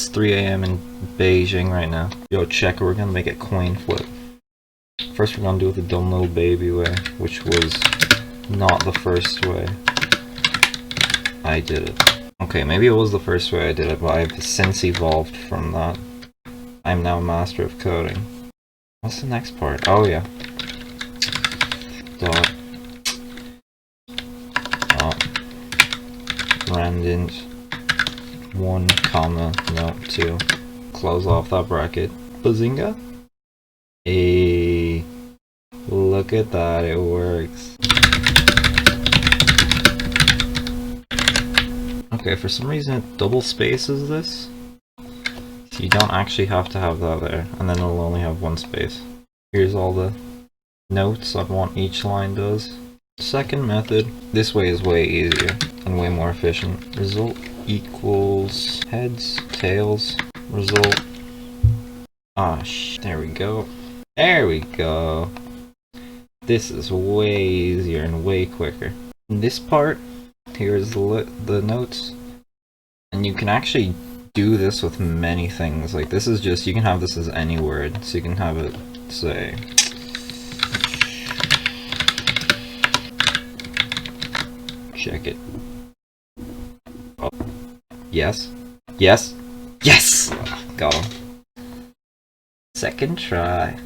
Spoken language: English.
It's 3 a.m. in Beijing right now. Yo, check, we're gonna make a coin flip. First we're gonna do it the dumb little baby way, which was not the first way I did it. Okay, maybe it was the first way I did it, but I've since evolved from that. I'm now a master of coding. What's the next part? Oh yeah. Dot. Randint. 1, comma, no, 2. Close off that bracket. Bazinga? Hey, look at that, it works. Okay, for some reason it double spaces this. So you don't actually have to have that there, and then it'll only have one space. Here's all the notes on what each line does. Second method, this way is way easier and way more efficient. Result equals heads, tails, result. Ah, there we go. There we go. This is way easier and way quicker. This part, here's the notes. And you can actually do this with many things. Like this is just, you can have this as any word. So you can have it say, check it. Oh. Yes. Yes. Yes! Got him. Second try.